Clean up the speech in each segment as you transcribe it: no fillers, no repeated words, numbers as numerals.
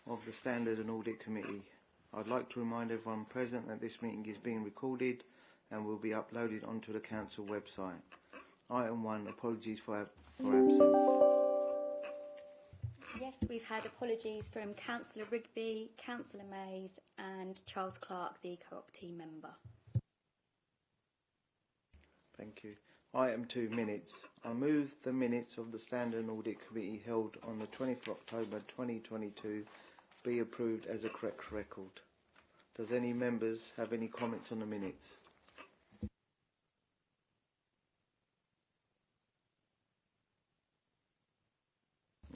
of the Standard and Audit Committee. I'd like to remind everyone present that this meeting is being recorded and will be uploaded onto the Council website. Item 1, apologies for absence. Yes, we've had apologies from Councillor Rigby, Councillor Mays and Charles Clark, the Co-op team member. Thank you. Item 2, minutes. I move the minutes of the Standard and Audit Committee held on the 20th of October 2022 be approved as a correct record. Does any members have any comments on the minutes?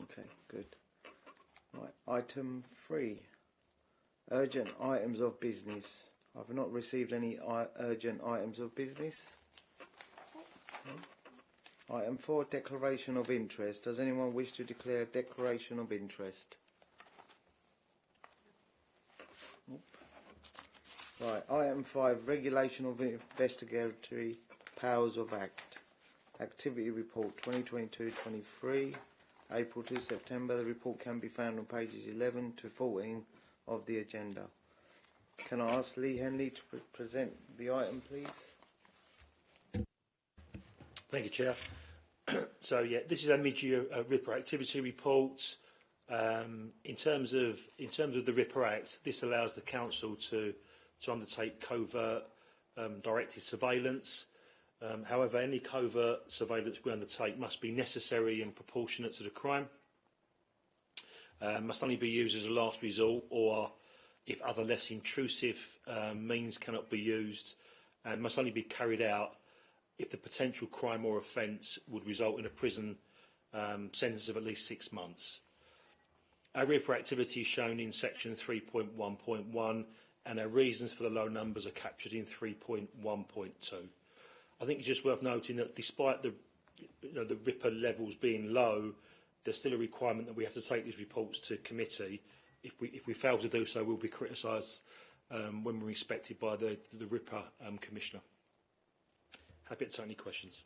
Okay, good. Right, item 3. Urgent items of business. I've not received any urgent items of business. Okay. Item 4, declaration of interest. Does anyone wish to declare a declaration of interest? Nope. Right, item 5, regulation of investigatory powers of Act. Activity report 2022-23. April to September. The report can be found on pages 11 to 14 of the agenda. Can I ask Lee Henley to present the item, please? Thank you, Chair. So, yeah, this is a mid-year RIPA activity report. In terms of the RIPA Act, this allows the council to undertake covert directed surveillance. However, any covert surveillance we undertake must be necessary and proportionate to the crime, must only be used as a last resort or if other less intrusive means cannot be used, and must only be carried out if the potential crime or offence would result in a prison sentence of at least 6 months. Our RIPA activity is shown in section 3.1.1 and our reasons for the low numbers are captured in 3.1.2. I think it's just worth noting that despite the RIPA levels being low, there's still a requirement that we have to take these reports to committee. If we fail to do so, we'll be criticised when we're inspected by the RIPA Commissioner. Happy to take any questions.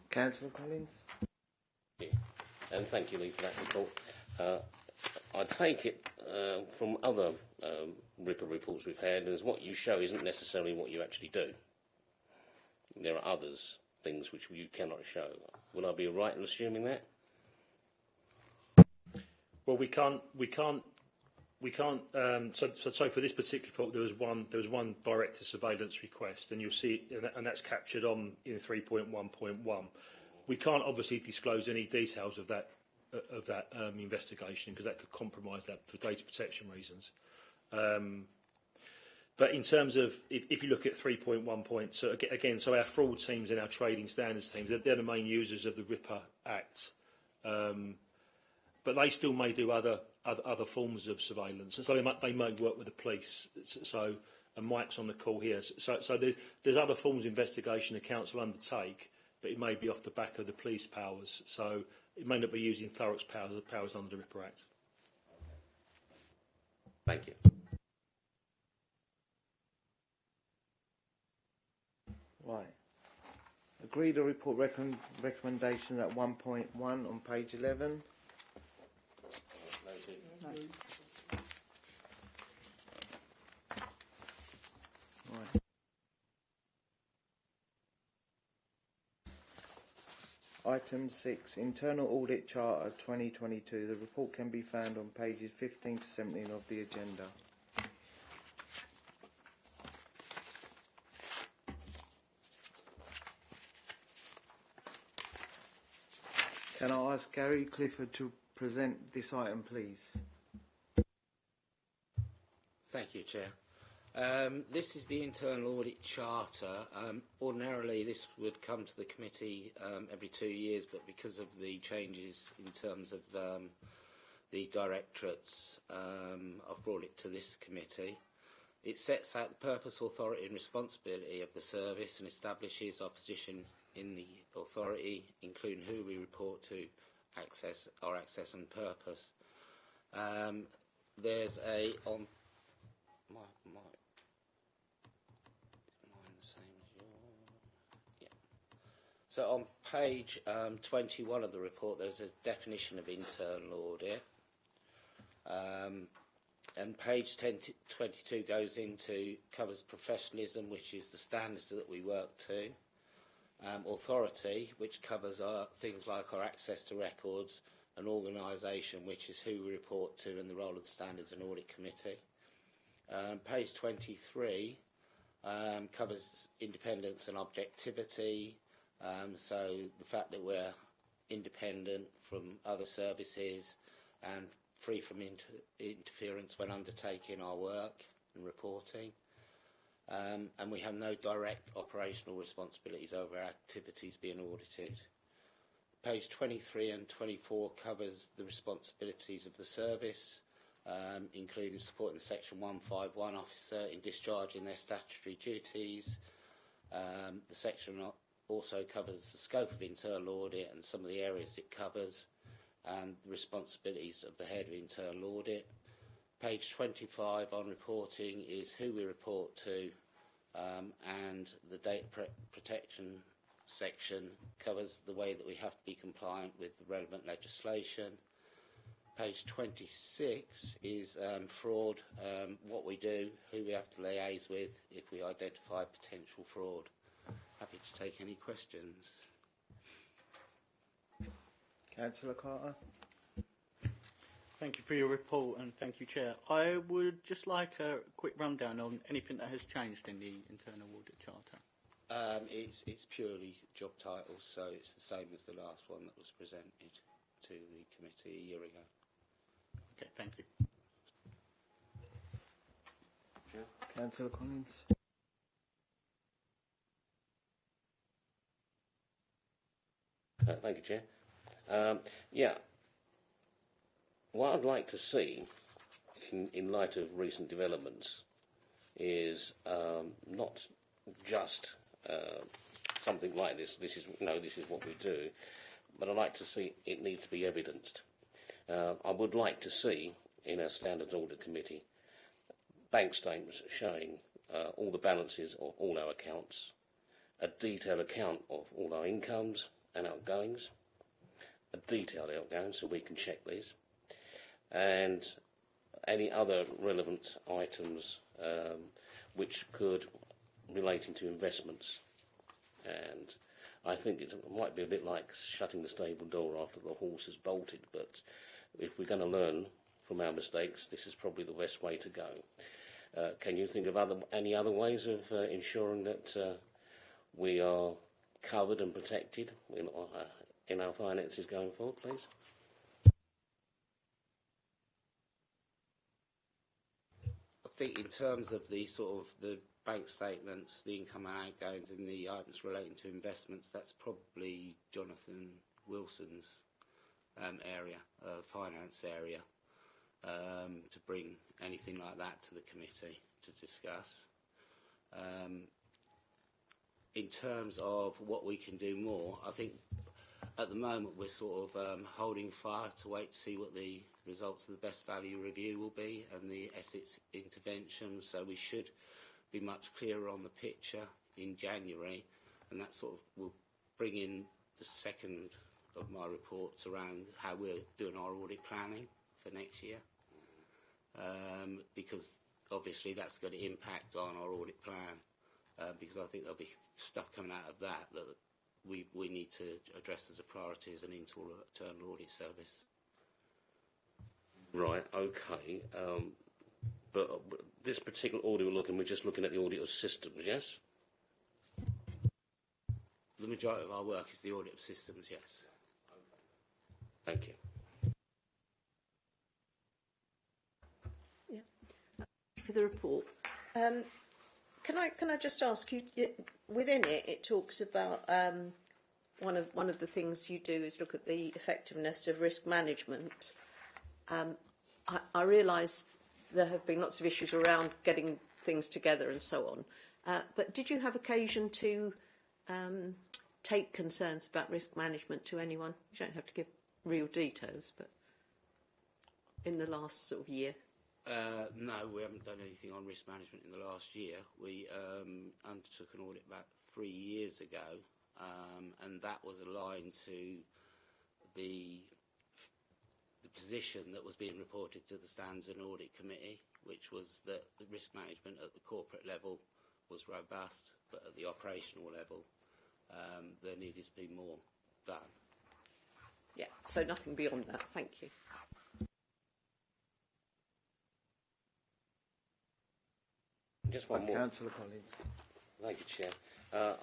Councillor Collins. Thank you. And thank you, Lee, for that report. I take it from other RIPA reports we've had as what you show isn't necessarily what you actually do. There are others, things which you cannot show. Would I be right in assuming that? Well, we can't. So for this particular report, there was one director surveillance request, and you'll see, and that's captured in 3.1.1. We can't obviously disclose any details of that investigation because that could compromise that for data protection reasons. But in terms of if you look at 3.1. Again, so our fraud teams and our trading standards teams, they're the main users of the RIPA Act. But they still may do other forms of surveillance, and so they may work with the police. So, and Mike's on the call here. So there's other forms of investigation the council undertake, but it may be off the back of the police powers. So it may not be using Thurrock's powers under the RIPA Act. Thank you. Right. Agree the report recommendation at 1.1 on page 11. No. Right. Item 6, Internal Audit Charter 2022. The report can be found on pages 15 to 17 of the agenda. Can I ask Gary Clifford to present this item, please? Thank you, Chair. This is the Internal Audit Charter. Ordinarily, this would come to the committee every 2 years, but because of the changes in terms of the directorates, I've brought it to this committee. It sets out the purpose, authority and responsibility of the service and establishes our position in the authority, including who we report to, access and purpose. There's a on mine the same as yours. Yeah. So on page 21 of the report, there's a definition of internal audit. And page 22 covers professionalism, which is the standards that we work to. Authority, which covers things like our access to records, and organisation, which is who we report to and the role of the Standards and Audit Committee. Page 23 covers independence and objectivity, so the fact that we're independent from other services and free from interference when undertaking our work and reporting. And we have no direct operational responsibilities over our activities being audited. Page 23 and 24 covers the responsibilities of the service, including supporting the Section 151 officer in discharging their statutory duties. The section also covers the scope of internal audit and some of the areas it covers, and the responsibilities of the head of internal audit. Page 25 on reporting is who we report to, and the data protection section covers the way that we have to be compliant with the relevant legislation. Page 26 is fraud, what we do, who we have to liaise with if we identify potential fraud. Happy to take any questions. Councillor Carter. Thank you for your report, and thank you, Chair. I would just like a quick rundown on anything that has changed in the Internal Audit Charter. It's purely job titles, so it's the same as the last one that was presented to the committee a year ago. Okay, thank you. Councillor Collins. Thank you, Chair. Yeah. What I'd like to see, in light of recent developments, is not just something like this. This is what we do, but I'd like to see it needs to be evidenced. I would like to see in our Standards Audit Committee bank statements showing all the balances of all our accounts, a detailed account of all our incomes and outgoings, a detailed outgoing so we can check these, and any other relevant items which could relating to investments. And I think it might be a bit like shutting the stable door after the horse has bolted, but if we're going to learn from our mistakes, this is probably the best way to go. Can you think of any other ways of ensuring that we are covered and protected in our finances going forward, please? I think in terms of the sort of the bank statements, the income and outgoings and the items relating to investments, that's probably Jonathan Wilson's area, finance area, to bring anything like that to the committee to discuss. In terms of what we can do more, I think at the moment we're sort of holding fire to wait to see what the results of the best value review will be and the Essex intervention, so we should be much clearer on the picture in January, and that sort of will bring in the second of my reports around how we're doing our audit planning for next year, because obviously that's going to impact on our audit plan, because I think there'll be stuff coming out of that we need to address as a priority as an internal audit service. Right, okay. But this particular audit we're just looking at the audit of systems, yes? The majority of our work is the audit of systems, yes. Thank you. Yeah. Thank you for the report. Can I just ask you, within it, it talks about one of the things you do is look at the effectiveness of risk management. I realise there have been lots of issues around getting things together and so on, but did you have occasion to take concerns about risk management to anyone? You don't have to give real details, but in the last sort of year. No, we haven't done anything on risk management in the last year. We undertook an audit about 3 years ago, and that was aligned to the position that was being reported to the Standards and Audit Committee, which was that the risk management at the corporate level was robust, but at the operational level there needed to be more done. Yeah, so nothing beyond that. Thank you. Just one more. Councillor Collins. Thank you, Chair.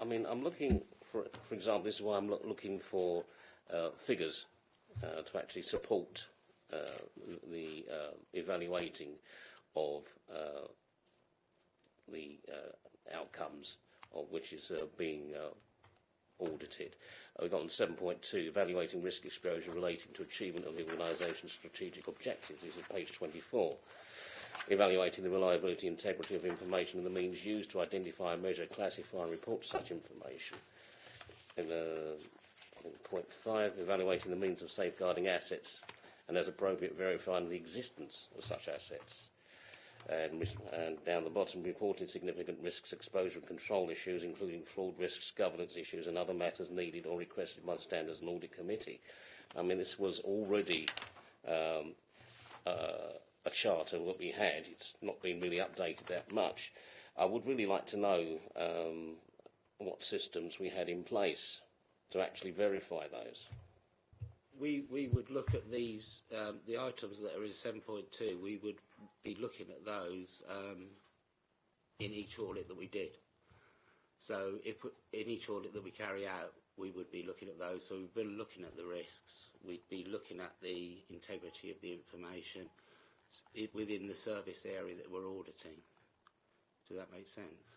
I mean, I'm looking, for example, this is why I'm looking for figures to actually support the evaluating of the outcomes of which is being audited. We've got on 7.2, evaluating risk exposure relating to achievement of the organisation's strategic objectives. This is page 24. Evaluating the reliability and integrity of information and the means used to identify, measure, classify and report such information. In point 5, evaluating the means of safeguarding assets and, as appropriate, verifying the existence of such assets. And down the bottom, reporting significant risks, exposure and control issues, including fraud risks, governance issues and other matters needed or requested by the Standards and Audit Committee. I mean, this was already a charter that we had. It's not been really updated that much. I would really like to know what systems we had in place to actually verify those. We would look at these, the items that are in 7.2, we would be looking at those in each audit that we did. So if in each audit that we carry out, we would be looking at those. So we've been looking at the risks, we'd be looking at the integrity of the information within the service area that we're auditing. Does that make sense?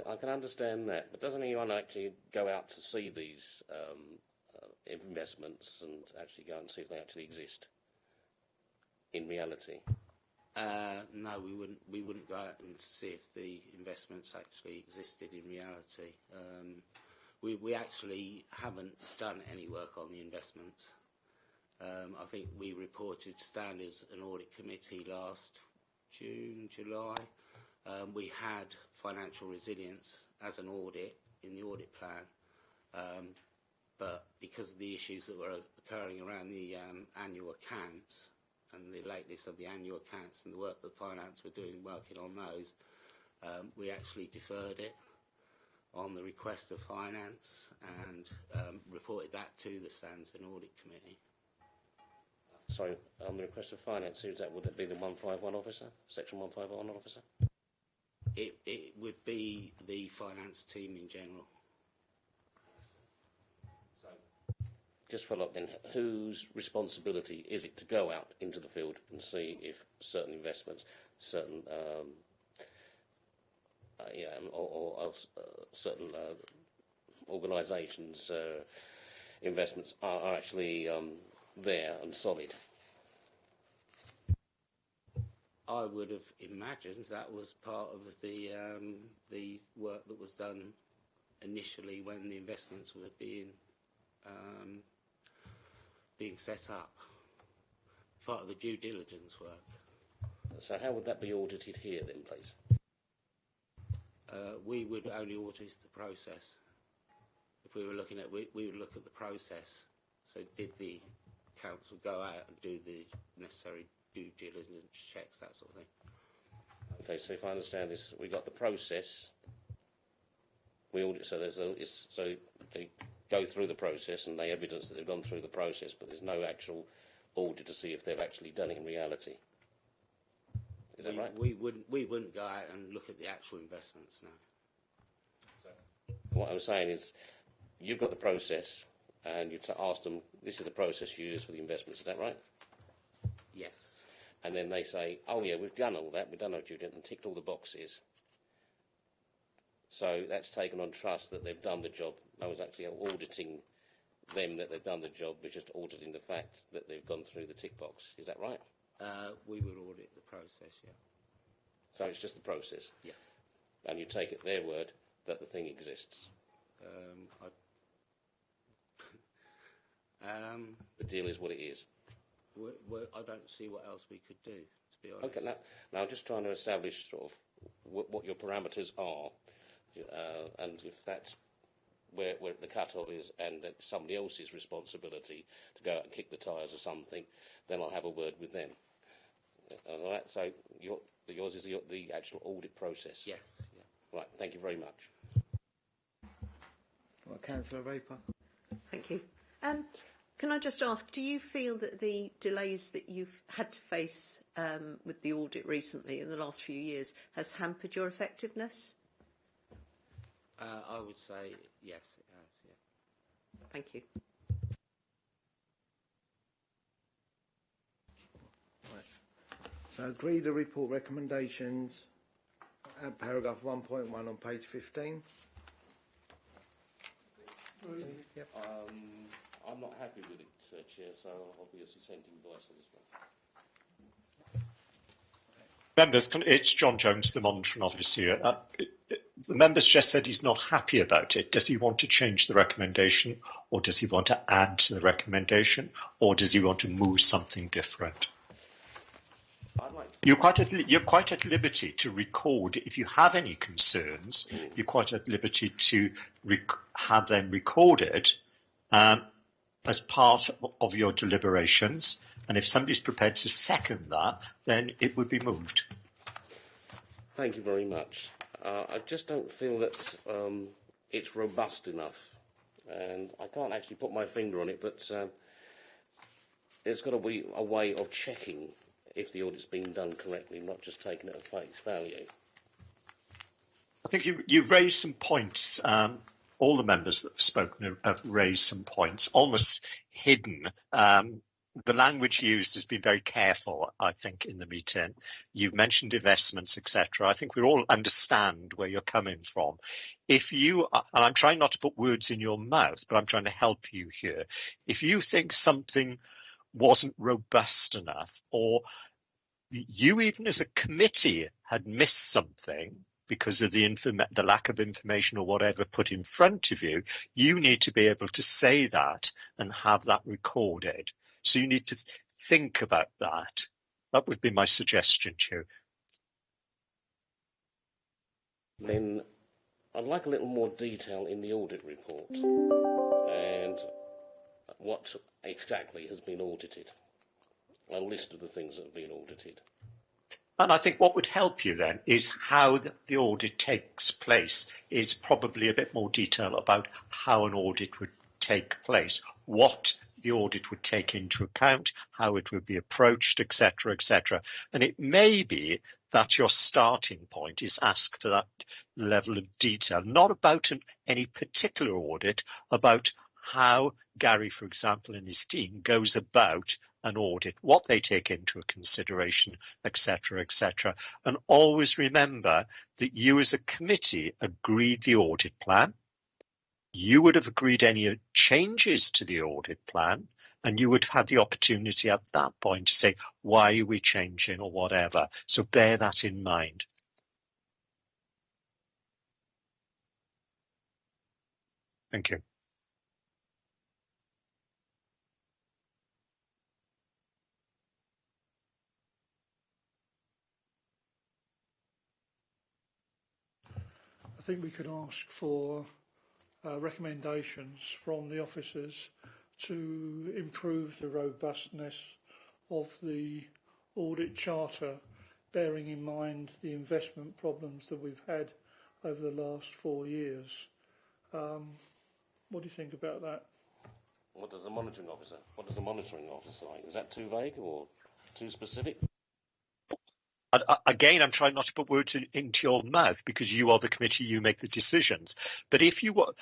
I can understand that, but doesn't anyone actually go out to see these investments and actually go and see if they actually exist in reality? No, we wouldn't go out and see if the investments actually existed in reality. We actually haven't done any work on the investments. I think we reported Standards and Audit Committee last June, July. We had financial resilience as an audit in the audit plan, but because of the issues that were occurring around the annual accounts and the lateness of the annual accounts and the work that finance were doing working on those, we actually deferred it on the request of finance and reported that to the Standards and Audit Committee. Sorry, on the request of finance, who's that? Would that be the 151 officer, section 151 officer? It would be the finance team in general. So, just follow up then, whose responsibility is it to go out into the field and see if certain investments, certain certain organisations' investments are actually there and solid? I would have imagined that was part of the work that was done initially when the investments were being set up. Part of the due diligence work. So how would that be audited here then, please? We would only audit the process. If we were looking at, we would look at the process. So did the council go out and do the necessary due diligence checks, that sort of thing? Okay, so if I understand this, we got the process. We audit, so so they go through the process and they evidence that they've gone through the process, but there's no actual audit to see if they've actually done it in reality. Is that right? We wouldn't go out and look at the actual investments, no. So, what I'm saying is, you've got the process, and you ask them, this is the process you use for the investments, is that right? Yes. And then they say, oh yeah, we've done all that, we've done our due diligence and ticked all the boxes. So that's taken on trust that they've done the job. No one's actually auditing them that they've done the job, we're just auditing the fact that they've gone through the tick box. Is that right? We would audit the process, yeah. So it's just the process? Yeah. And you take it their word that the thing exists? The deal is what it is? I don't see what else we could do, to be honest. Okay, now I'm just trying to establish sort of what your parameters are, and if that's where the cut-off is and that it's somebody else's responsibility to go out and kick the tyres or something, then I'll have a word with them. All right, so yours is the actual audit process? Yes. Yeah. Right, thank you very much. Well, Councillor Raper. Thank you. Can I just ask, do you feel that the delays that you've had to face with the audit recently in the last few years has hampered your effectiveness? I would say yes, it has. Yeah. Thank you. So agree the report recommendations at paragraph 1.1 on page 15. Yep. I'm not happy with it, Chair, so I'll obviously sending voice on this one. Members, it's John Jones, the monitoring officer here. The member's just said he's not happy about it. Does he want to change the recommendation, or does he want to add to the recommendation, or does he want to move something different? You're quite at liberty to record if you have any concerns. You're quite at liberty to have them recorded as part of your deliberations. And if somebody's prepared to second that, then it would be moved. Thank you very much. I just don't feel that it's robust enough, and I can't actually put my finger on it, but there's got to be a way of checking if the audit's been done correctly, not just taking it at face value. I think you've raised some points. All the members that have spoken have raised some points, almost hidden. The language used has been very careful, I think, in the meeting. You've mentioned investments, etc. I think we all understand where you're coming from. If you, and I'm trying not to put words in your mouth, but I'm trying to help you here. If you think something wasn't robust enough, or you even as a committee had missed something because of the lack of information or whatever put in front of you, you need to be able to say that and have that recorded. So you need to think about that. That would be my suggestion to you. Then I'd like a little more detail in the audit report and what exactly has been audited. A list of the things that have been audited. And I think what would help you then is how the audit takes place is probably a bit more detail about how an audit would take place, what the audit would take into account, how it would be approached, etc., etc. And it may be that your starting point is ask for that level of detail, not about any particular audit, about how Gary, for example, and his team goes about an audit, what they take into consideration, etc., etc. And always remember that you as a committee agreed the audit plan. You would have agreed any changes to the audit plan, and you would have had the opportunity at that point to say, why are we changing or whatever? So bear that in mind. Thank you. I think we could ask for recommendations from the officers to improve the robustness of the audit charter, bearing in mind the investment problems that we've had over the last 4 years. What do you think about that? What does the monitoring officer like? Is that too vague or too specific? Again, I'm trying not to put words into your mouth because you are the committee, you make the decisions. But if you were,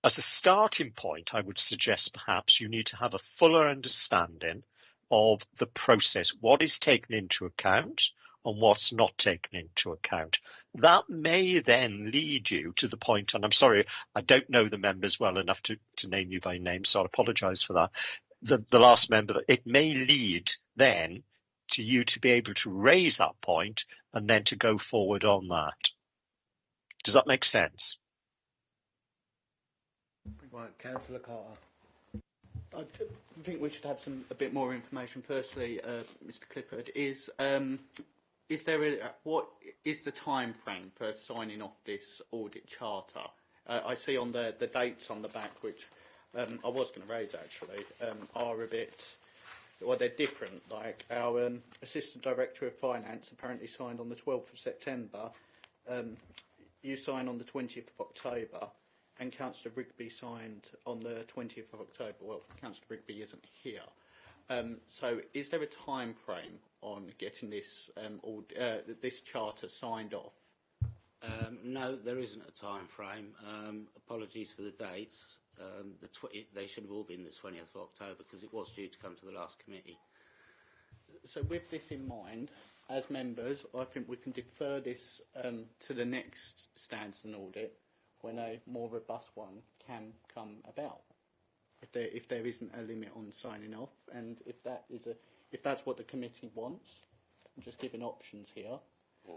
as a starting point, I would suggest perhaps you need to have a fuller understanding of the process, what is taken into account and what's not taken into account. That may then lead you to the point, and I'm sorry, I don't know the members well enough to name you by name, so I apologise for that. The last member, it may lead then to you to be able to raise that point and then to go forward on that. Does that make sense? Right, Councillor Carter. I think we should have a bit more information. Firstly, Mr. Clifford, what is the time frame for signing off this audit charter? I see on the dates on the back, which I was going to raise actually, are a bit, well, they're different. Like our Assistant Director of Finance apparently signed on the 12th of September. You signed on the 20th of October, and Councillor Rigby signed on the 20th of October. Well, Councillor Rigby isn't here. So is there a time frame on getting this this charter signed off? No, there isn't a time frame. Apologies for the dates. They should have all been the 20th of October because it was due to come to the last committee. So with this in mind, as members, I think we can defer this to the next stands and audit when a more robust one can come about. If there isn't a limit on signing off, and if that's what the committee wants, I'm just giving options here.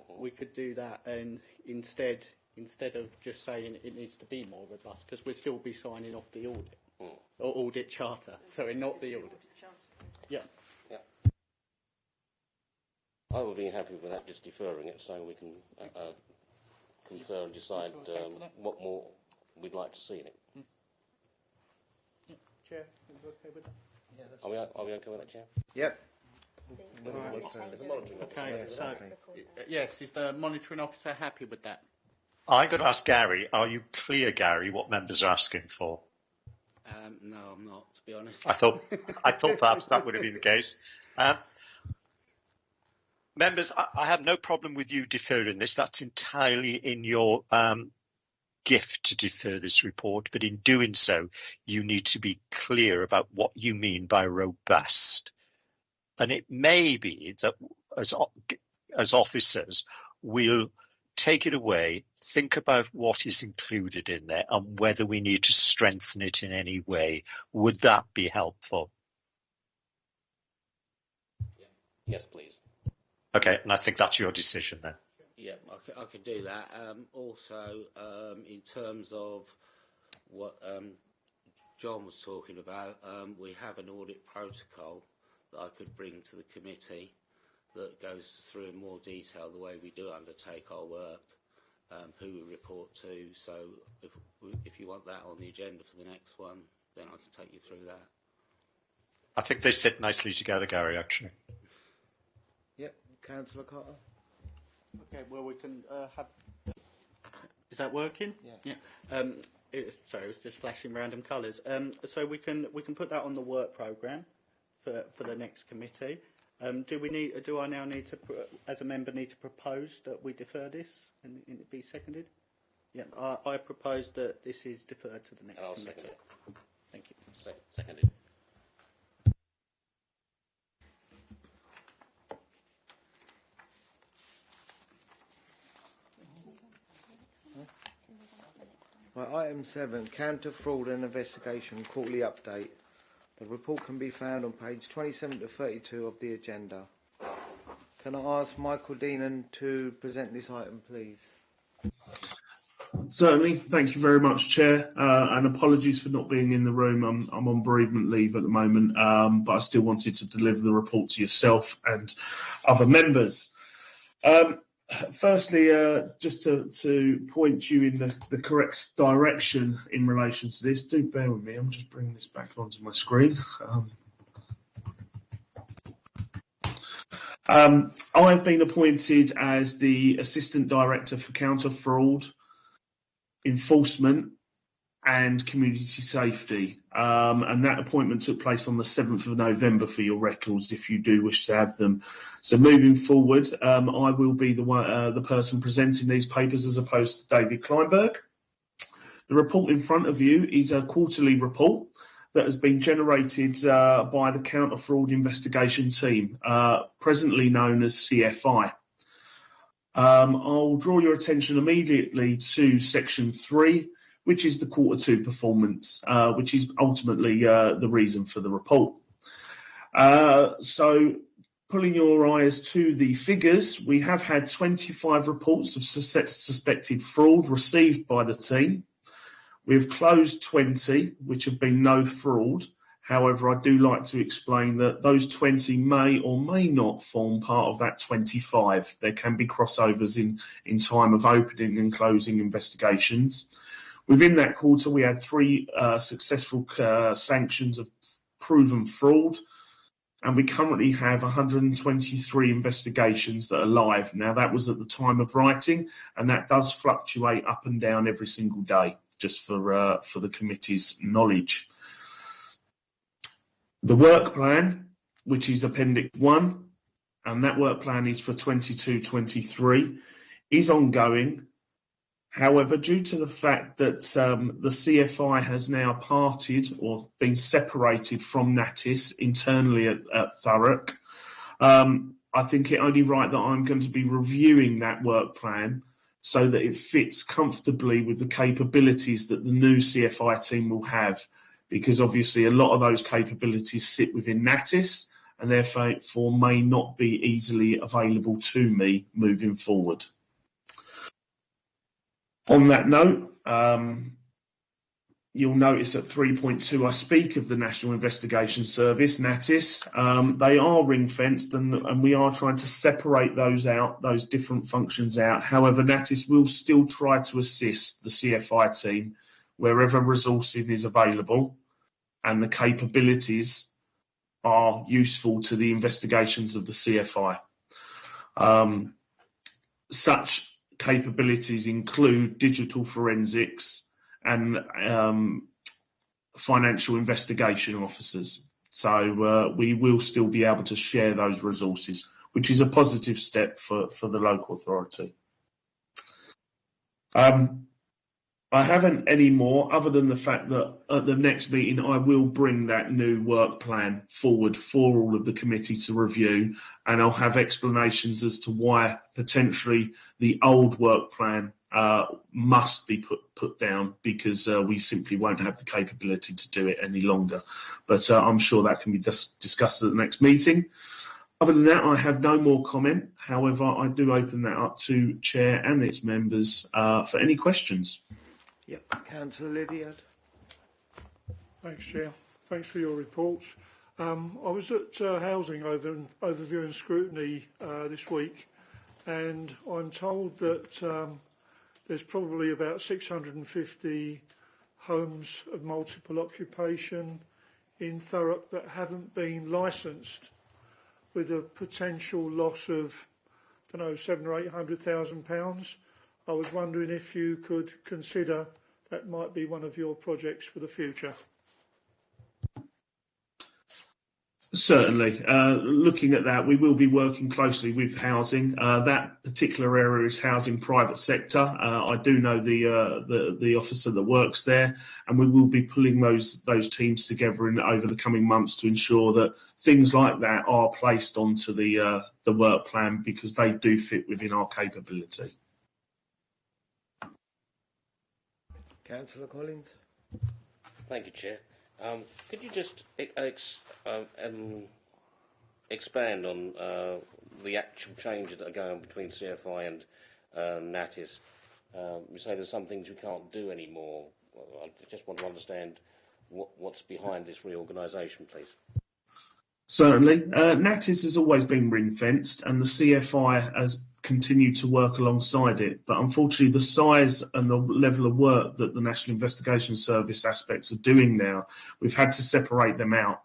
We could do that, and instead of just saying it needs to be more robust, because we'll still be signing off the audit or audit charter. Sorry, not the audit. Yeah. Yeah. I would be happy with that, just deferring it, so we can confer and decide what more we'd like to see in it. Chair, are you okay with that? Yeah, are we okay with that, Chair? Yep. Okay, so yes, is the monitoring officer happy with that? I'm going to ask Gary, are you clear, Gary, what members are asking for? No, I'm not, to be honest. I thought perhaps that would have been the case. Members, I have no problem with you deferring this. That's entirely in your gift to defer this report, but in doing so, you need to be clear about what you mean by robust. And it may be that as officers, we'll take it away, think about what is included in there and whether we need to strengthen it in any way. Would that be helpful? Yes, please. Okay, and I think that's your decision then. Yeah, I could do that. Also, in terms of what John was talking about, we have an audit protocol that I could bring to the committee that goes through in more detail the way we do undertake our work, who we report to. So if you want that on the agenda for the next one, then I can take you through that. I think they sit nicely together, Gary, actually. Yep, Councillor Carter. Okay, well, we can have... Is that working? Yeah. Sorry, it was just flashing random colours. So we can put that on the work programme for the next committee. Do I now need to, as a member, need to propose that we defer this and it be seconded? Yeah, I propose that this is deferred to the next committee. Second it. Thank you. Seconded. Right, item 7, Counter Fraud and Investigation Quarterly Update. The report can be found on page 27 to 32 of the agenda. Can I ask Michael Deenan to present this item, please? Certainly. Thank you very much, Chair. And apologies for not being in the room. I'm on bereavement leave at the moment, but I still wanted to deliver the report to yourself and other members. Firstly, just to point you in the correct direction in relation to this, do bear with me. I'm just bringing this back onto my screen. I've been appointed as the Assistant Director for Counter Fraud, Enforcement and Community Safety, and that appointment took place on the 7th of November for your records if you do wish to have them. So moving forward, I will be the person presenting these papers as opposed to David Kleinberg. The report in front of you is a quarterly report that has been generated by the Counter Fraud Investigation Team, presently known as CFI. I'll draw your attention immediately to section 3, which is the quarter 2 performance, which is ultimately the reason for the report. So pulling your eyes to the figures, we have had 25 reports of suspected fraud received by the team. We have closed 20, which have been no fraud. However, I do like to explain that those 20 may or may not form part of that 25. There can be crossovers in time of opening and closing investigations. Within that quarter, we had 3 successful sanctions of proven fraud, and we currently have 123 investigations that are live. Now, that was at the time of writing, and that does fluctuate up and down every single day, just for the committee's knowledge. The work plan, which is Appendix 1, and that work plan is for 22-23, is ongoing. However, due to the fact that the CFI has now parted or been separated from Natis internally at Thurrock, I think it only right that I'm going to be reviewing that work plan so that it fits comfortably with the capabilities that the new CFI team will have, because obviously a lot of those capabilities sit within Natis and therefore may not be easily available to me moving forward. On that note, you'll notice at 3.2 I speak of the National Investigation Service, Natis. They are ring-fenced and we are trying to separate those different functions out. However, Natis will still try to assist the CFI team wherever resourcing is available and the capabilities are useful to the investigations of the CFI. Such capabilities include digital forensics and financial investigation officers. So we will still be able to share those resources, which is a positive step for the local authority. I haven't any more, other than the fact that at the next meeting I will bring that new work plan forward for all of the committee to review, and I'll have explanations as to why potentially the old work plan must be put down, because we simply won't have the capability to do it any longer. But I'm sure that can be discussed at the next meeting. Other than that, I have no more comment. However, I do open that up to Chair and its members for any questions. Yep, Councillor Lydiard. Thanks, Chair. Thanks for your reports. I was at Housing Overview and Scrutiny this week, and I'm told that there's probably about 650 homes of multiple occupation in Thurrock that haven't been licensed, with a potential loss of, I don't know, £700,000 or £800,000. I was wondering if you could consider that might be one of your projects for the future. Certainly. Looking at that, we will be working closely with housing. That particular area is housing private sector. I do know the officer that works there, and we will be pulling those teams together over the coming months to ensure that things like that are placed onto the work plan, because they do fit within our capability. Councillor Collins. Thank you, Chair. Could you just expand on the actual changes that are going on between CFI and Natis? You say there's some things we can't do anymore. I just want to understand what's behind this reorganisation, please. Certainly. Natis has always been ring-fenced, and the CFI has continued to work alongside it. But unfortunately, the size and the level of work that the National Investigation Service aspects are doing now, we've had to separate them out.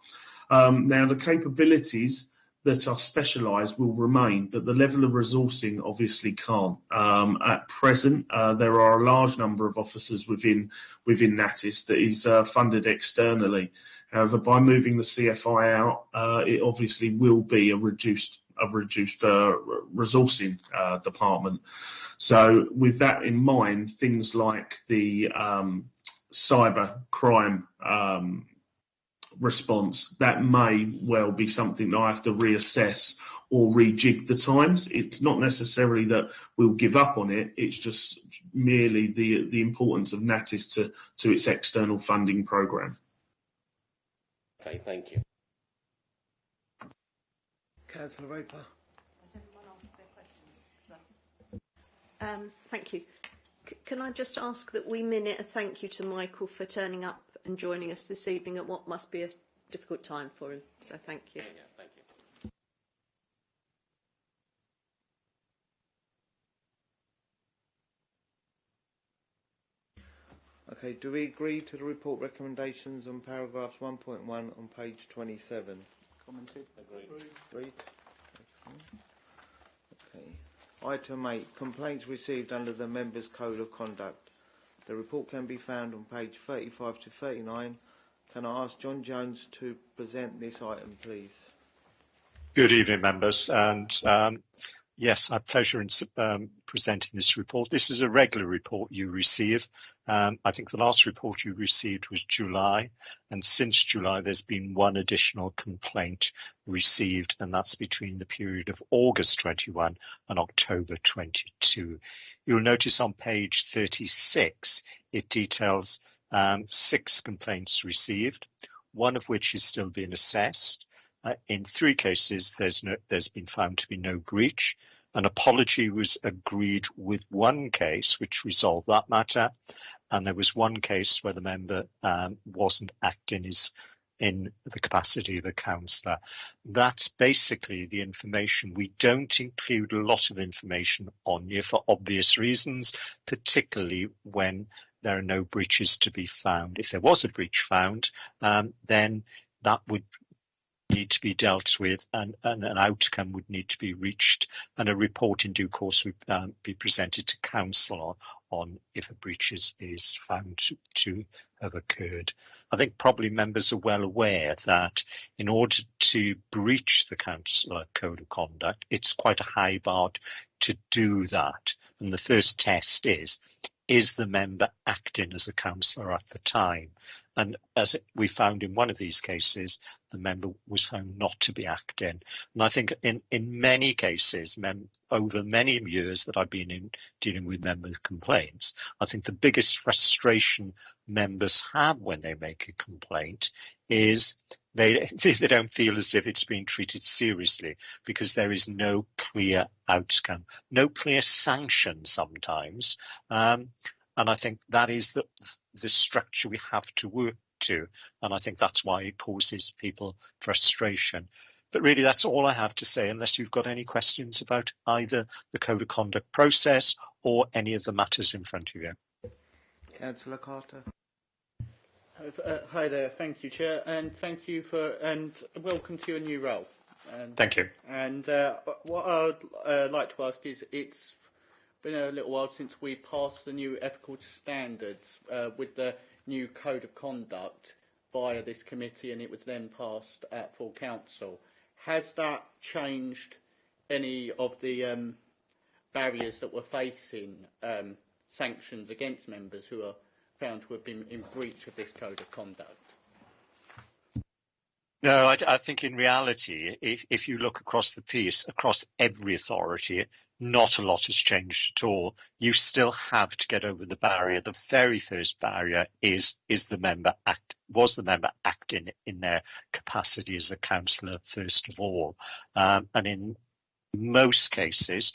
Now, the capabilities that are specialised will remain, but the level of resourcing obviously can't. At present, there are a large number of officers within Natis that is funded externally. However, by moving the CFI out, it obviously will be a reduced resourcing department. So with that in mind, things like the cyber crime response, that may well be something that I have to reassess or rejig the times. It's not necessarily that we'll give up on it, it's just merely the importance of Natis to its external funding programme. Okay, thank you. Councillor Raper. Has everyone asked their questions? Thank you. Can I just ask that we minute a thank you to Michael for turning up and joining us this evening at what must be a difficult time for him. So thank you. Yeah, thank you. Okay, do we agree to the report recommendations on paragraphs 1.1 on page 27? Commented. Agreed? Excellent. Okay. Item 8, complaints received under the Members' Code of Conduct. The report can be found on page 35 to 39. Can I ask John Jones to present this item, please? Good evening, members, and yes, I have pleasure in presenting this report. This is a regular report you receive. I think the last report you received was July, and since July there's been one additional complaint received, and that's between the period of August 21 and October 22. You'll notice on page 36 it details 6 complaints received, one of which is still being assessed. In 3 cases, there's been found to be no breach. An apology was agreed with one case, which resolved that matter, and there was one case where the member wasn't acting in the capacity of a councillor. That's basically the information. We don't include a lot of information on you for obvious reasons, particularly when there are no breaches to be found. If there was a breach found, then that would need to be dealt with, and an outcome would need to be reached, and a report in due course would be presented to council on if a breach is found to have occurred. I think probably members are well aware that in order to breach the council code of conduct, it's quite a high bar to do that, and the first test is the member acting as a councillor at the time? And as we found in one of these cases, the member was found not to be acting. And I think in many cases, over many years that I've been dealing with member complaints, I think the biggest frustration members have when they make a complaint is they don't feel as if it's being treated seriously, because there is no clear outcome, no clear sanction sometimes. And I think that is the structure we have to work to. And I think that's why it causes people frustration. But really, that's all I have to say, unless you've got any questions about either the Code of Conduct process or any of the matters in front of you. Councillor Carter. Hi there, thank you, Chair, and thank you and welcome to your new role. Thank you. And what I'd like to ask is, it's been a little while since we passed the new ethical standards with the new Code of Conduct via this committee, and it was then passed at full council. Has that changed any of the barriers that we're facing, sanctions against members who are found to have been in breach of this Code of Conduct? No, I think in reality, if you look across the piece, across every authority, not a lot has changed at all. You still have to get over the barrier. The very first barrier is the member was the member acting in their capacity as a councillor first of all, and in most cases,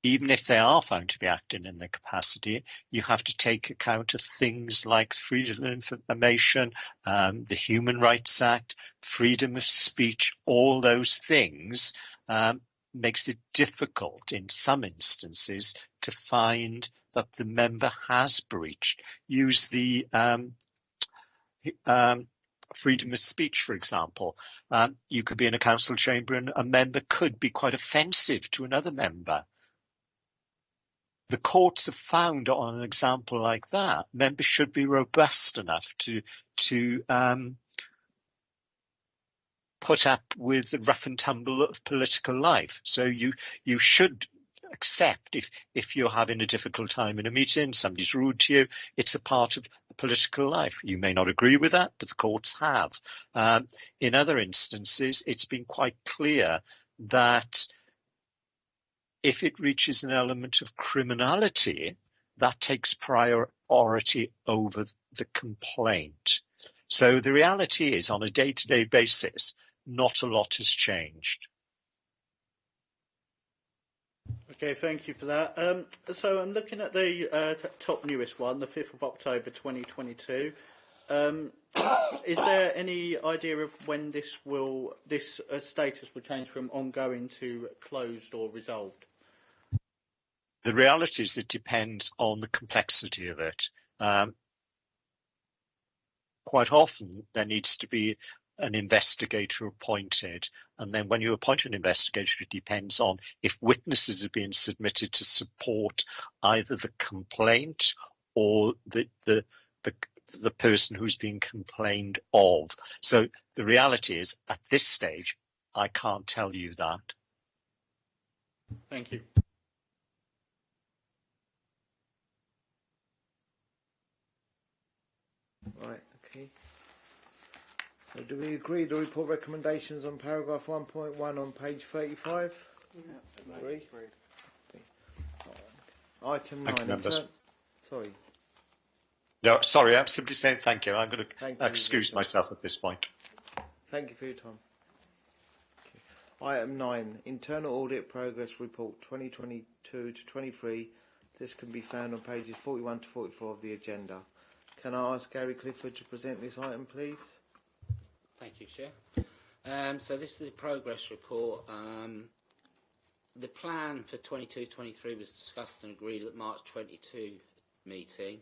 even if they are found to be acting in their capacity, you have to take account of things like freedom of information, the Human Rights Act, freedom of speech. All those things makes it difficult in some instances to find that the member has breached. Use the freedom of speech, for example. You could be in a council chamber and a member could be quite offensive to another member. The courts have found on an example like that, members should be robust enough to put up with the rough and tumble of political life. So you should accept if you're having a difficult time in a meeting, somebody's rude to you, it's a part of political life. You may not agree with that, but the courts have. In other instances, it's been quite clear that if it reaches an element of criminality, that takes priority over the complaint. So the reality is, on a day-to-day basis, not a lot has changed. Okay, thank you for that. So I'm looking at the top newest one, the 5th of October 2022. Is there any idea of when this status will change from ongoing to closed or resolved? The reality is it depends on the complexity of it. Quite often there needs to be an investigator appointed, and then when you appoint an investigator, it depends on if witnesses are being submitted to support either the complaint or the person who's being complained of. So the reality is, at this stage, I can't tell you that. Thank you. Right, okay. So do we agree the report recommendations on paragraph 1.1 on page 35? Yeah, Agree? agreed. Item Thank you, 9. members. Sorry. No, sorry, I'm simply saying thank you. I'm going Thank to you, excuse Victor. myself at this point. Thank you for your time. Okay. Item 9. Internal Audit Progress Report 2022 to 23. This can be found on pages 41 to 44 of the agenda. Can I ask Gary Clifford to present this item, please? Thank you, Chair. So this is the progress report. The plan for 22-23 was discussed and agreed at the March 22 meeting.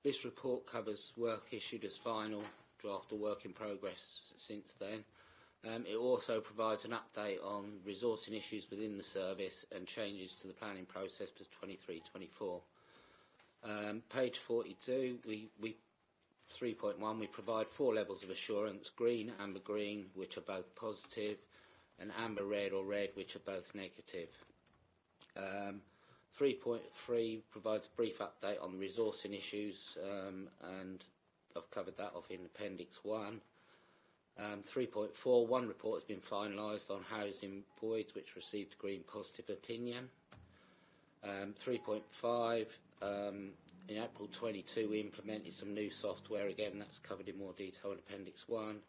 This report covers work issued as final, draft or work in progress since then. It also provides an update on resourcing issues within the service and changes to the planning process for 23-24. Page 42, we 3.1, we provide 4 levels of assurance: green, amber, green, which are both positive, and amber, red or red, which are both negative. 3.3 provides a brief update on the resourcing issues, and I've covered that off in Appendix 1. 3.4, one report has been finalised on housing voids, which received a green positive opinion. 3.5, in April 22 we implemented some new software, again that's covered in more detail in Appendix 1.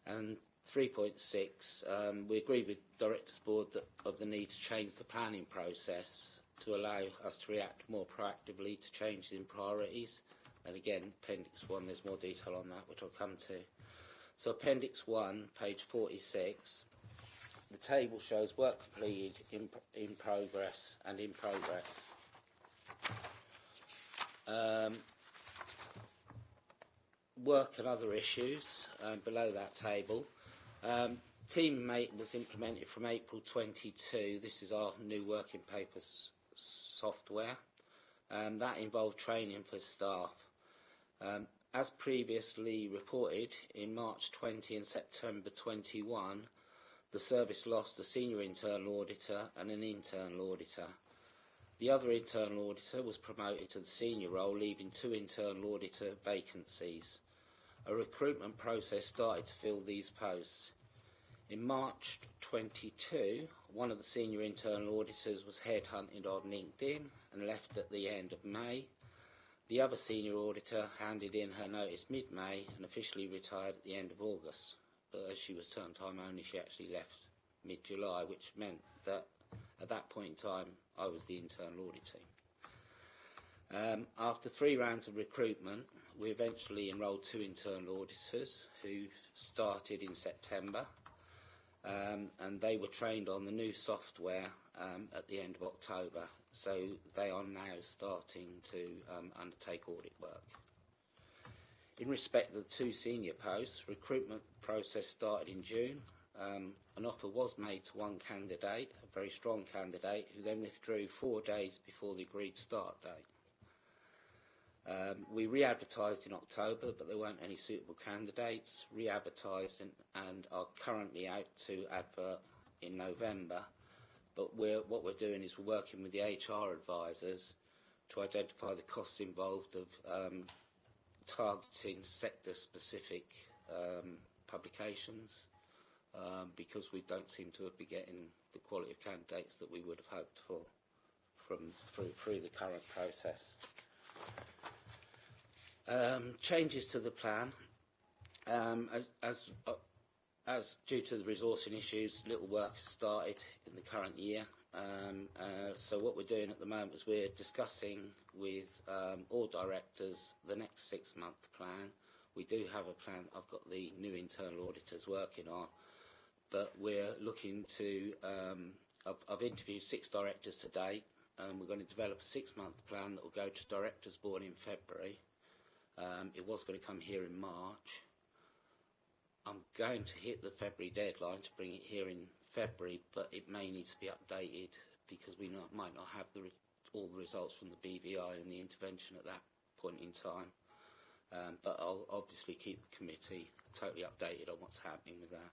And 3.6, we agreed with Directors Board of the need to change the planning process to allow us to react more proactively to changes in priorities. And again, Appendix 1, there's more detail on that, which I'll come to. So Appendix 1, page 46, the table shows work completed, in progress and in progress. Work and other issues below that table. Teammate was implemented from April 22. This is our new working papers software. That involved training for staff. As previously reported, in March 20 and September 21, the service lost a senior internal auditor and an internal auditor. The other internal auditor was promoted to the senior role, leaving 2 internal auditor vacancies. A recruitment process started to fill these posts. In March 22, one of the senior internal auditors was headhunted on LinkedIn and left at the end of May. The other senior auditor handed in her notice mid-May and officially retired at the end of August. But as she was term time only, she actually left mid-July, which meant that at that point in time, I was the internal audit team. After 3 rounds of recruitment, we eventually enrolled 2 internal auditors who started in September, and they were trained on the new software at the end of October. So they are now starting to undertake audit work. In respect of the 2 senior posts, recruitment process started in June. An offer was made to one candidate, a very strong candidate, who then withdrew 4 days before the agreed start date. We re-advertised in October, but there weren't any suitable candidates. Re-advertised and are currently out to advert in November. But what we're doing is we're working with the HR advisors to identify the costs involved of targeting sector-specific publications, because we don't seem to be getting the quality of candidates that we would have hoped for through the current process. Changes to the plan, as due to the resourcing issues, little work has started in the current year. So what we're doing at the moment is we're discussing with all directors the next 6-month plan. We do have a plan. I've got the new internal auditors working on, but we're looking to. I've interviewed 6 directors to date. we're going to develop a 6-month plan that will go to Directors Board in February. It was going to come here in March. I'm going to hit the February deadline to bring it here in February, but it may need to be updated because we might not have all the results from the BVI and the intervention at that point in time. But I'll obviously keep the committee totally updated on what's happening with that.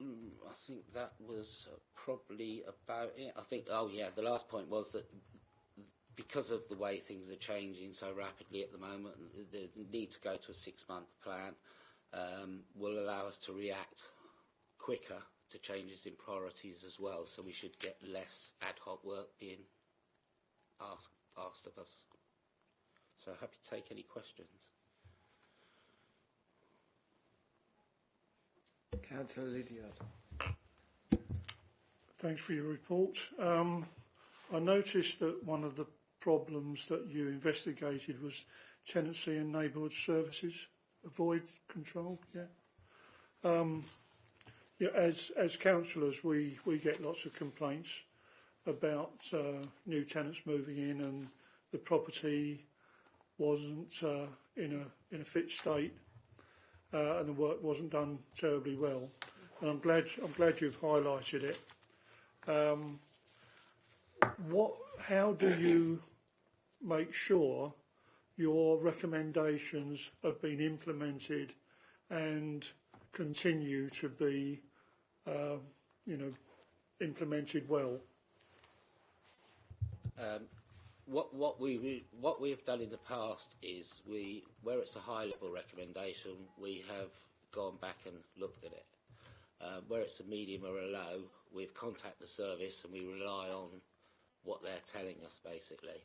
I think that was probably about it. I think, oh yeah, the last point was that because of the way things are changing so rapidly at the moment, the need to go to a 6-month plan will allow us to react quicker to changes in priorities as well. So we should get less ad hoc work being asked of us. So happy to take any questions. Councillor Lydiard. Thanks for your report. I noticed that one of the problems that you investigated was tenancy and neighbourhood services, void control. Yeah. As councillors, we get lots of complaints about new tenants moving in and the property wasn't in a fit state, and the work wasn't done terribly well. And I'm glad you've highlighted it. How do you make sure your recommendations have been implemented and continue to be, implemented well? What we have done in the past is where it's a high level recommendation, we have gone back and looked at it. Where it's a medium or a low, we've contacted the service and we rely on what they're telling us basically.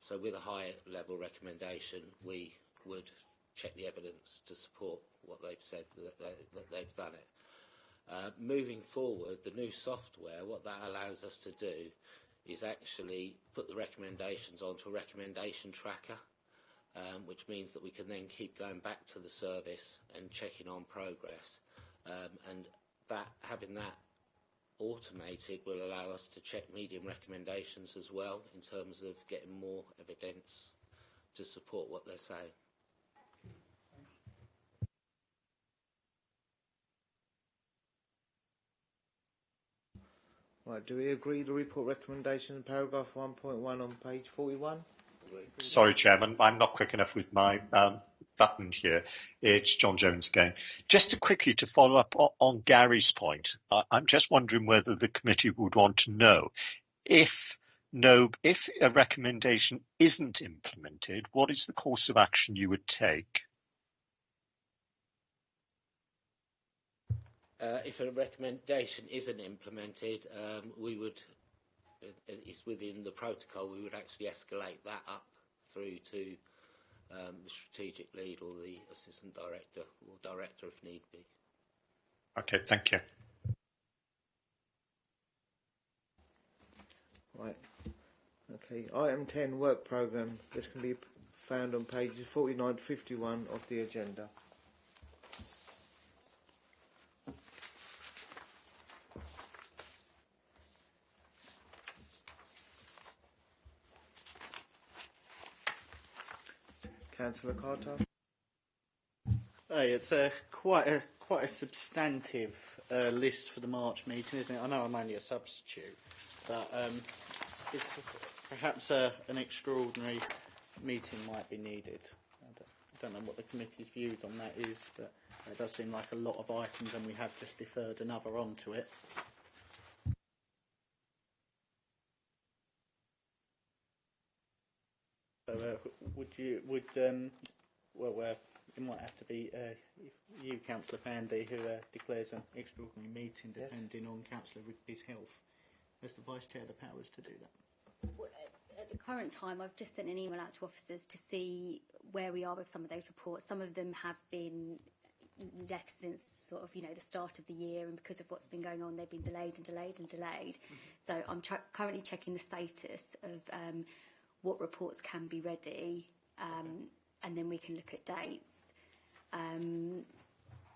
So with a high level recommendation, we would check the evidence to support what they've said that they've done it. Moving forward, the new software, what that allows us to do is actually put the recommendations onto a recommendation tracker, which means that we can then keep going back to the service and checking on progress. And having that automated will allow us to check medium recommendations as well in terms of getting more evidence to support what they're saying. Right, do we agree the report recommendation in paragraph 1.1 on page 41? Sorry, Chairman, I'm not quick enough with my button here. It's John Jones again. Just quickly to follow up on Gary's point, I'm just wondering whether the committee would want to know if a recommendation isn't implemented, what is the course of action you would take? If a recommendation isn't implemented, we would, it's within the protocol, we would actually escalate that up through to the strategic lead or the assistant director or director if need be. Okay, thank you. Right. Okay, item 10, work programme. This can be found on pages 49 to 51 of the agenda. Councillor Carter. Hey, it's quite a substantive list for the March meeting, isn't it? I know I'm only a substitute, but it's perhaps an extraordinary meeting might be needed. I don't know what the committee's views on that is, but it does seem like a lot of items, and we have just deferred another onto it. So it might have to be you, Councillor Fandy, who declares an extraordinary meeting depending on Councillor Rigby's health. Has the Vice Chair the powers to do that? Well, at the current time, I've just sent an email out to officers to see where we are with some of those reports. Some of them have been left since sort of, the start of the year, and because of what's been going on, they've been delayed and delayed and delayed. Mm-hmm. So I'm currently checking the status of what reports can be ready, and then we can look at dates.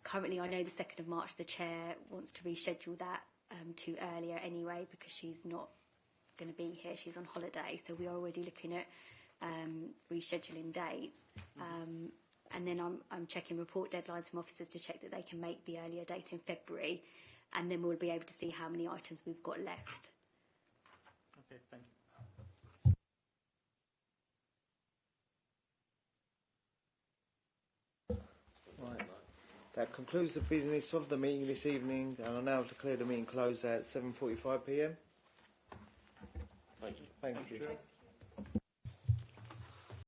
Currently, I know the 2nd of March, the Chair wants to reschedule that to earlier anyway, because she's not going to be here. She's on holiday, so we are already looking at rescheduling dates. And then I'm checking report deadlines from officers to check that they can make the earlier date in February, and then we'll be able to see how many items we've got left. Okay, thank you. Right. That concludes the business of the meeting this evening, and I now declare the meeting closed at 7:45 p.m. Thank you. Thank you.